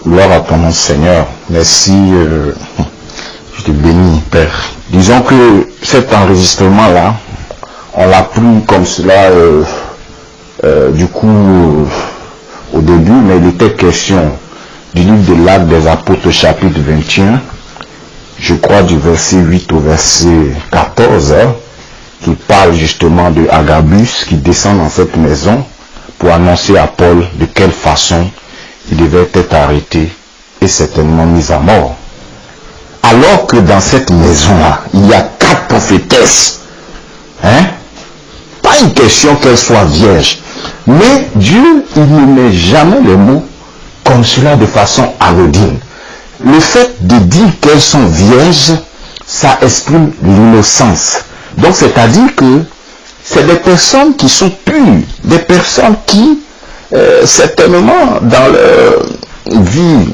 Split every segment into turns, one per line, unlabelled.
Gloire à ton nom, Seigneur. Merci, je te bénis, Père. Disons que cet enregistrement-là, on l'a pris comme cela, au début, mais il était question du livre de l'Acte des Apôtres, chapitre 21, je crois du verset 8 au verset 14, qui parle justement de Agabus qui descend dans cette maison pour annoncer à Paul de quelle façon il devait être arrêté et certainement mis à mort. Alors que dans cette maison-là, il y a 4 prophétesses. Pas une question qu'elles soient vierges. Mais Dieu, il ne met jamais les mots comme cela de façon anodine. Le fait de dire qu'elles sont vierges, ça exprime l'innocence. Donc c'est-à-dire que c'est des personnes qui sont pures, des personnes qui, certainement, dans leur vie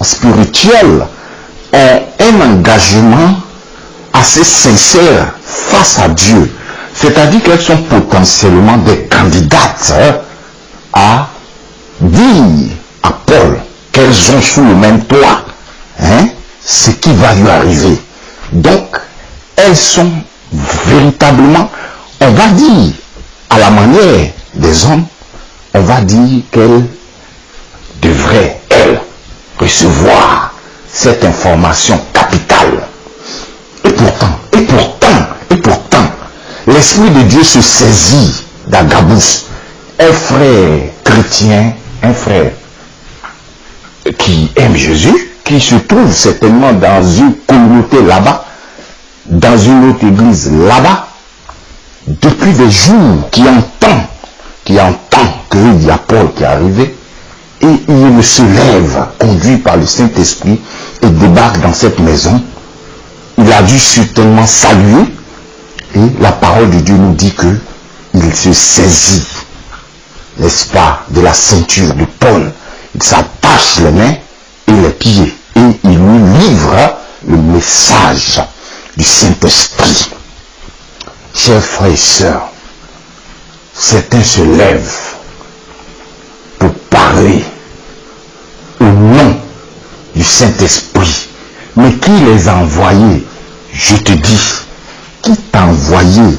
spirituelle, ont un engagement assez sincère face à Dieu. C'est-à-dire qu'elles sont potentiellement des candidates à dire à Paul qu'elles ont sous le même toit ce qui va lui arriver. Donc, elles sont véritablement, on va dire, à la manière des hommes, on va dire qu'elles devraient, elles, recevoir cette information capitale. Et pourtant, l'Esprit de Dieu se saisit d'Agabus, un frère chrétien, un frère qui aime Jésus, qui se trouve certainement dans une communauté là-bas, dans une autre église là-bas, depuis des jours, qui entend qu'il y a Paul qui est arrivé, et il se lève, conduit par le Saint-Esprit, et débarque dans cette maison. Il a dû certainement saluer, et la parole de Dieu nous dit que il se saisit, n'est-ce pas, de la ceinture de Paul. Il s'attache les mains et les pieds, et il lui livre le message du Saint-Esprit. Chers frères et sœurs, certains se lèvent pour parler au nom du Saint-Esprit. Mais qui les a envoyés? Je te dis, qui t'a envoyé?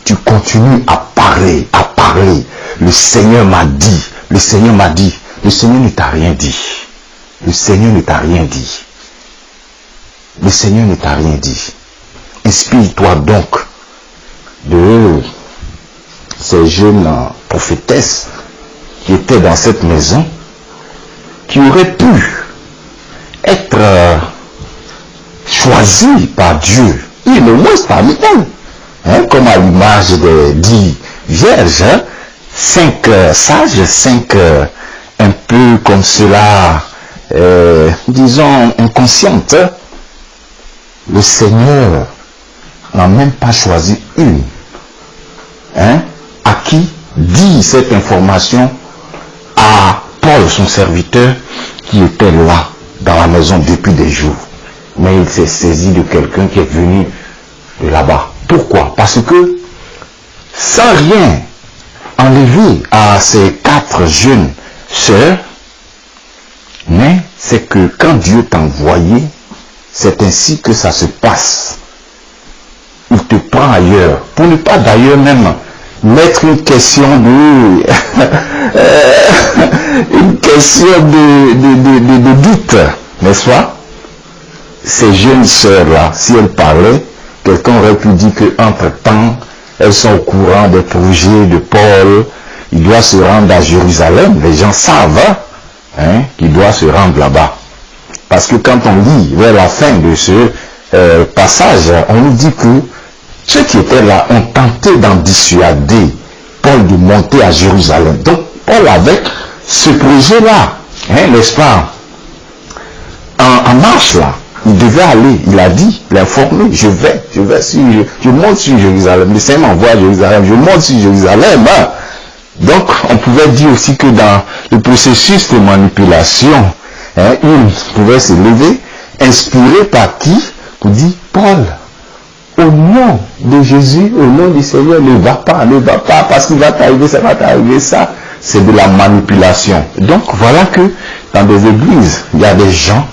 Tu continues à parler, à parler. Le Seigneur m'a dit, le Seigneur ne t'a rien dit. Le Seigneur ne t'a rien dit. Le Seigneur ne t'a rien dit. Inspire-toi donc de ces jeunes prophétesses qui étaient dans cette maison, qui auraient pu être choisis par Dieu, et le moins parmi elles, comme à l'image des 10 vierges, 5 sages, 5 un peu comme cela, disons inconscientes. Le Seigneur n'a même pas choisi une, à qui dit cette information à Paul, son serviteur, qui était là, dans la maison depuis des jours. Mais il s'est saisi de quelqu'un qui est venu de là-bas. Pourquoi? Parce que, sans rien enlever à ces 4 jeunes sœurs, mais c'est que quand Dieu t'a envoyé, c'est ainsi que ça se passe. Il te prend ailleurs, pour ne pas d'ailleurs même mettre une question de une question de doute, n'est-ce pas? Ces jeunes sœurs-là, si elles parlaient, quelqu'un aurait pu dire qu'entre-temps, elles sont au courant des projets de Paul, il doit se rendre à Jérusalem. Les gens savent qu'il doit se rendre là-bas. Parce que quand on lit vers la fin de ce passage, on nous dit que ceux qui étaient là ont tenté d'en dissuader Paul de monter à Jérusalem. Donc Paul avait ce projet-là, n'est-ce pas, en marche là. Il devait aller, il a dit, l'informer, je monte sur Jérusalem. Le Seigneur m'envoie à Jérusalem, je monte sur Jérusalem. Donc on pouvait dire aussi que dans le processus de manipulation, il pouvait se lever, inspiré par qui? Pour dire, Paul, au nom de Jésus, au nom du Seigneur, ne va pas, parce qu'il va t'arriver ça, va t'arriver ça. C'est de la manipulation. Donc voilà que Dans des églises, il y a des gens,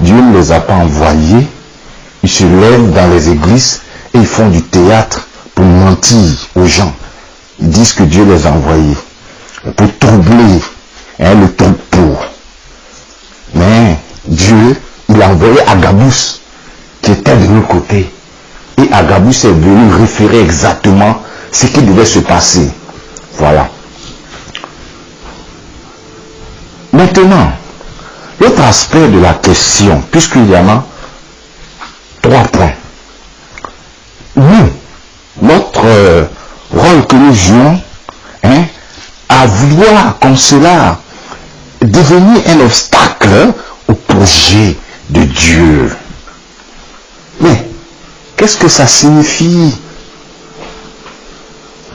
Dieu ne les a pas envoyés, ils se lèvent dans les églises et ils font du théâtre pour mentir aux gens. Ils disent que Dieu les a envoyés pour troubler le troupeau. Mais Dieu, il a envoyé Agabus qui était de l'autre côté. Et Agabus est venu référer exactement ce qui devait se passer. Voilà. Maintenant, l'autre aspect de la question, puisqu'il y en a 3 points. Nous, notre rôle que nous jouons, à vouloir comme cela devenir un obstacle au projet de Dieu. Mais, qu'est-ce que ça signifie?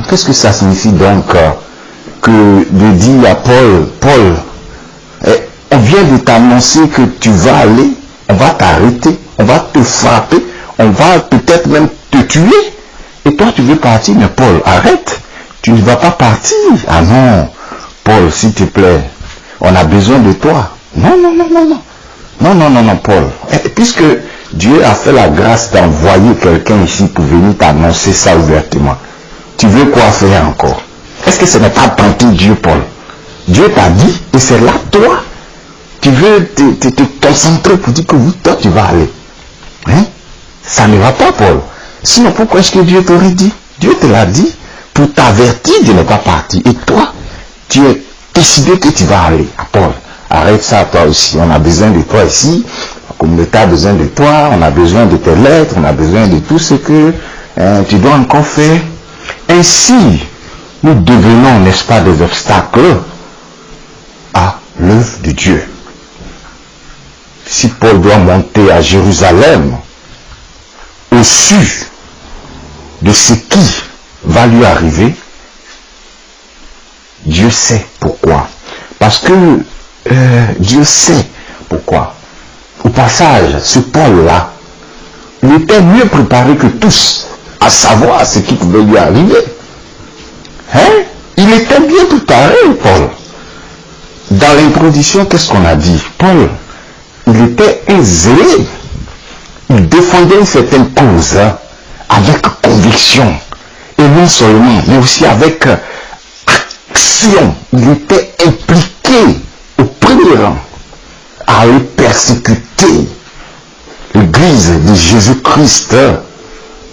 Qu'est-ce que ça signifie donc que de dire à Paul, on vient de t'annoncer que tu vas aller, on va t'arrêter, on va te frapper, on va peut-être même te tuer. Et toi tu veux partir, mais Paul, arrête, tu ne vas pas partir. Ah non, Paul, s'il te plaît, on a besoin de toi. Non, Paul. Puisque Dieu a fait la grâce d'envoyer quelqu'un ici pour venir t'annoncer ça ouvertement, tu veux quoi faire encore? Est-ce que ce n'est pas tenter Dieu, Paul? Dieu t'a dit, et c'est là, toi, tu veux te concentrer pour dire que oui, toi, tu vas aller. Ça ne va pas, Paul. Sinon, pourquoi est-ce que Dieu t'aurait dit? Dieu te l'a dit pour t'avertir de ne pas partir. Et toi, tu es décidé que tu vas aller. Ah, Paul, arrête ça, toi aussi. On a besoin de toi ici. La communauté a besoin de toi. On a besoin de tes lettres. On a besoin de tout ce que tu dois encore faire. Ainsi, nous devenons, n'est-ce pas, des obstacles à l'œuvre de Dieu. Si Paul doit monter à Jérusalem, au su de ce qui va lui arriver, Dieu sait pourquoi. Parce que Dieu sait pourquoi. Au passage, ce Paul-là, il était mieux préparé que tous à savoir ce qui pouvait lui arriver. Il était bien préparé, Paul. Dans l'introduction, qu'est-ce qu'on a dit? Paul, il était zélé. Il défendait une certaine cause avec conviction. Et non seulement, mais aussi avec action. Il était impliqué au premier rang à aller persécuter l'église de Jésus-Christ.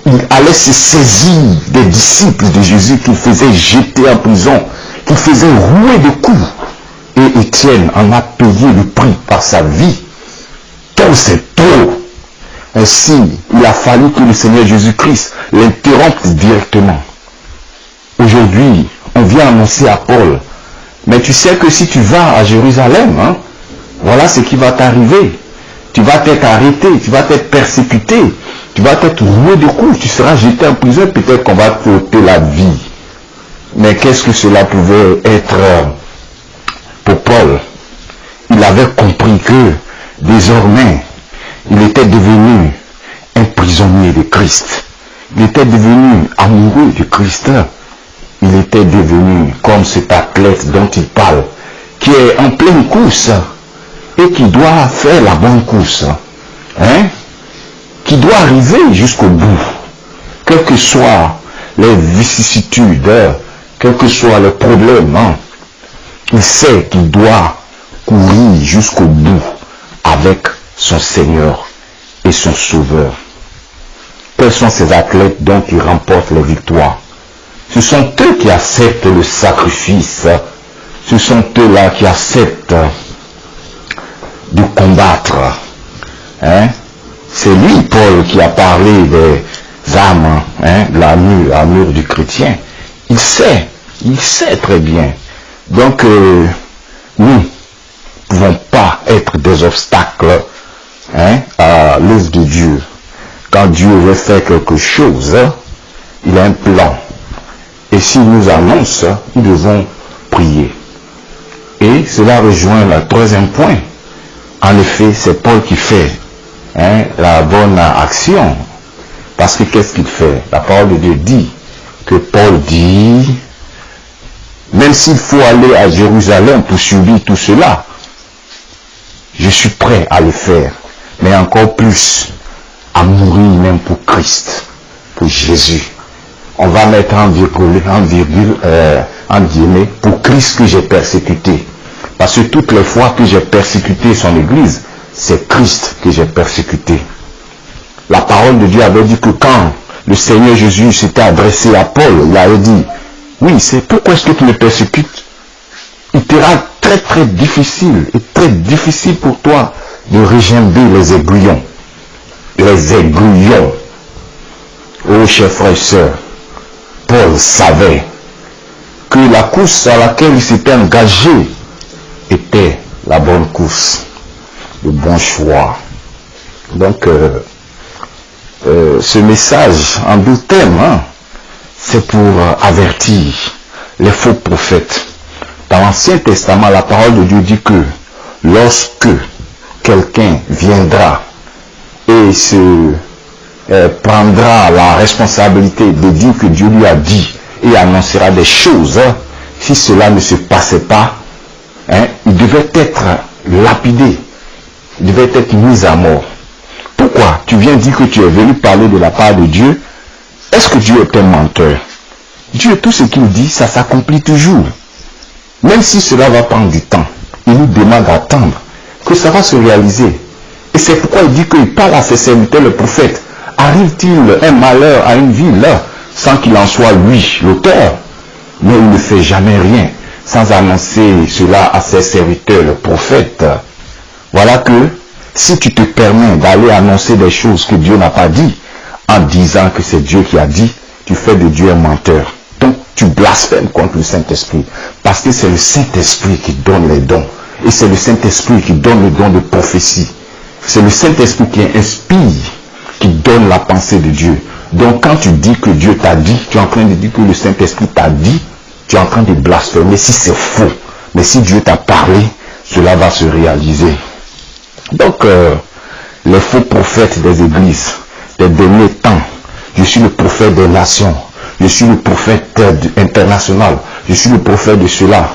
Il allait se saisir des disciples de Jésus qu'il faisait jeter en prison, qu'il faisait rouer de coups. Et Étienne en a payé le prix par sa vie. Tout c'est trop. Ainsi, il a fallu que le Seigneur Jésus-Christ l'interrompe directement. Aujourd'hui, on vient annoncer à Paul, mais tu sais que si tu vas à Jérusalem, voilà ce qui va t'arriver. Tu vas être arrêté, tu vas être persécuté, tu vas être roué de coups, tu seras jeté en prison, peut-être qu'on va te ôter la vie. Mais qu'est-ce que cela pouvait être pour Paul? Il avait compris que désormais, il était devenu un prisonnier de Christ. Il était devenu amoureux de Christ. Il était devenu comme cet athlète dont il parle, qui est en pleine course et qui doit faire la bonne course. Qui doit arriver jusqu'au bout. Quelles que soient les vicissitudes, quels que soient les problèmes, il sait qu'il doit courir jusqu'au bout avec son Seigneur et son Sauveur. Quels sont ces athlètes dont il remporte les victoires? Ce sont eux qui acceptent le sacrifice. Ce sont eux-là qui acceptent de combattre. C'est lui, Paul, qui a parlé des âmes, de l'armure du chrétien. Il sait très bien. Donc, nous ne pouvons pas être des obstacles à l'œuvre de Dieu. Quand Dieu veut faire quelque chose, il a un plan. Et s'il nous annonce, nous devons prier. Et cela rejoint le troisième point. En effet, c'est Paul qui fait la bonne action. Parce que qu'est-ce qu'il fait? La parole de Dieu dit que Paul dit, même s'il faut aller à Jérusalem pour subir tout cela, prêt à le faire, mais encore plus à mourir même pour Christ, pour Jésus. On va mettre en virgule, en guillemets, pour Christ que j'ai persécuté. Parce que toutes les fois que j'ai persécuté son église, c'est Christ que j'ai persécuté. La parole de Dieu avait dit que quand le Seigneur Jésus s'était adressé à Paul, il avait dit, oui, c'est pourquoi est-ce que tu me persécutes? Il te sera très très difficile, et très difficile pour toi de régimber les aiguillons. Les aiguillons. Oh, chers frères et sœurs, Paul savait que la course à laquelle il s'était engagé était la bonne course, le bon choix. Donc, ce message en 12 thèmes, c'est pour avertir les faux prophètes. Dans l'Ancien Testament, la parole de Dieu dit que lorsque quelqu'un viendra et se prendra la responsabilité de dire que Dieu lui a dit et annoncera des choses, si cela ne se passait pas, il devait être lapidé, il devait être mis à mort. Pourquoi? Tu viens dire que tu es venu parler de la part de Dieu. Est-ce que Dieu est un menteur? Dieu, tout ce qu'il dit, ça s'accomplit toujours. Même si cela va prendre du temps, il nous demande d'attendre que ça va se réaliser. Et c'est pourquoi il dit qu'il parle à ses serviteurs, le prophète. Arrive-t-il un malheur à une ville sans qu'il en soit lui l'auteur? Mais il ne fait jamais rien sans annoncer cela à ses serviteurs, le prophète. Voilà que si tu te permets d'aller annoncer des choses que Dieu n'a pas dit, en disant que c'est Dieu qui a dit, tu fais de Dieu un menteur. Donc tu blasphèmes contre le Saint-Esprit. Parce que c'est le Saint-Esprit qui donne les dons. Et c'est le Saint-Esprit qui donne le don de prophétie. C'est le Saint-Esprit qui inspire, qui donne la pensée de Dieu. Donc quand tu dis que Dieu t'a dit, tu es en train de dire que le Saint-Esprit t'a dit, tu es en train de blasphémer si c'est faux. Mais si Dieu t'a parlé, cela va se réaliser. Donc, les faux prophètes des églises, des derniers temps, je suis le prophète des nations, je suis le prophète international, je suis le prophète de cela.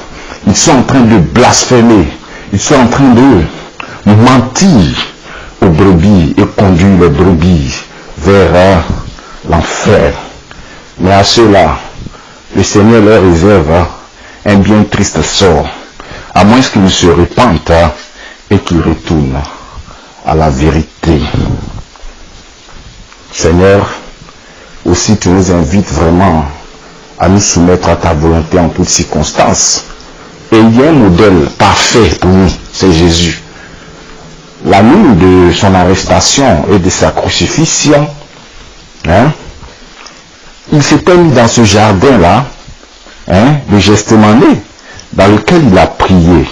Ils sont en train de blasphémer, ils sont en train de mentir aux brebis et conduire les brebis vers l'enfer. Mais à ceux-là, le Seigneur leur réserve un bien triste sort, à moins qu'ils ne se repentent et qu'ils retournent à la vérité. Seigneur, aussi tu nous invites vraiment à nous soumettre à ta volonté en toutes circonstances. Et il y a un modèle parfait pour nous, c'est Jésus. La nuit de son arrestation et de sa crucifixion, il s'était mis dans ce jardin-là, de Gethsémani, dans lequel il a prié.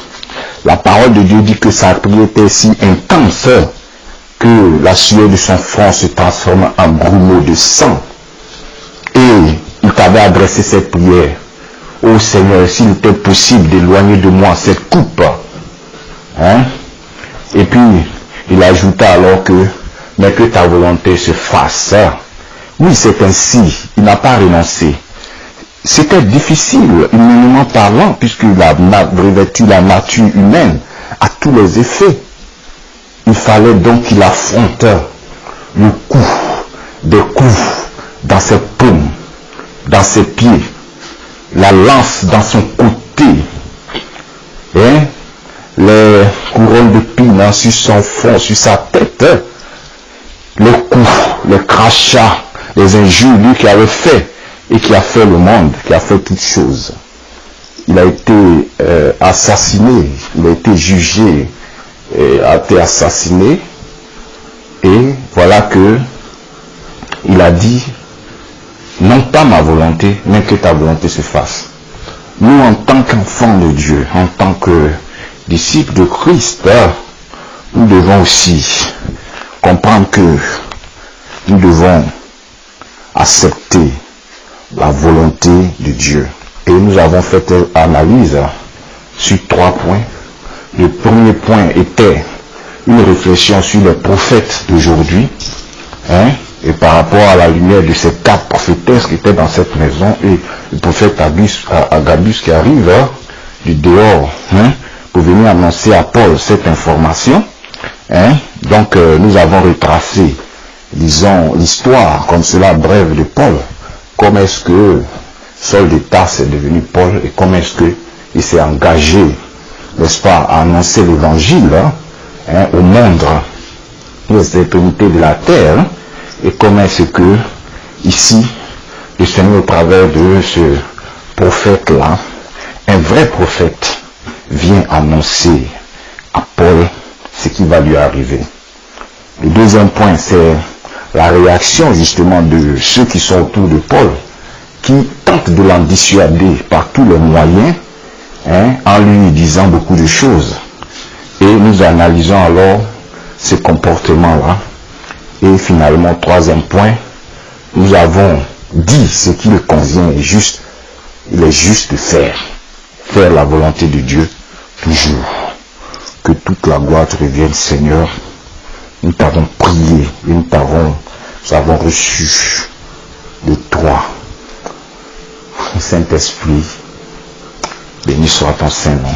La parole de Dieu dit que sa prière était si intense que la sueur de son front se transforme en grumeaux de sang. Et il t'avait adressé cette prière. Ô Seigneur, s'il était possible d'éloigner de moi cette coupe. Et puis, il ajouta alors que, mais que ta volonté se fasse. Oui, c'est ainsi. Il n'a pas renoncé. C'était difficile, humainement parlant, puisqu'il a revêtu la nature humaine à tous les effets. Il fallait donc qu'il affronte le coup des coups dans ses paumes, dans ses pieds, la lance dans son côté, les couronnes de pine sur son front, sur sa tête, les coups, les crachats, les injures lui qui avait fait et qui a fait le monde, qui a fait toutes choses. Il a été assassiné, il a été jugé, a été assassiné, et voilà que il a dit, non pas ma volonté, mais que ta volonté se fasse. Nous, en tant qu'enfants de Dieu, en tant que disciples de Christ, nous devons aussi comprendre que nous devons accepter la volonté de Dieu. Et nous avons fait une analyse sur 3 points. Le premier point était une réflexion sur les prophètes d'aujourd'hui, et par rapport à la lumière de ces 4 prophétesses qui étaient dans cette maison, et le prophète Agabus qui arrive du dehors, pour venir annoncer à Paul cette information. Hein? Donc nous avons retracé, disons, l'histoire comme cela brève de Paul. Comment est-ce que Saul de Tarse est devenu Paul et comment est-ce qu'il s'est engagé, n'est-ce pas, à annoncer l'évangile hein, au monde, aux extrémités de la terre, et comment est-ce que ici le Seigneur, au travers de ce prophète-là, un vrai prophète, vient annoncer à Paul ce qui va lui arriver. Le deuxième point, c'est la réaction justement de ceux qui sont autour de Paul, qui tentent de l'en dissuader par tous les moyens, hein, en lui disant beaucoup de choses. Et nous analysons alors ce comportement-là. Et finalement, troisième point, nous avons dit ce qu'il convient et juste, il est juste de faire la volonté de Dieu toujours. Que toute la gloire te revienne, Seigneur. Nous t'avons prié et nous avons reçu de toi. Saint-Esprit, béni soit ton Saint-Nom.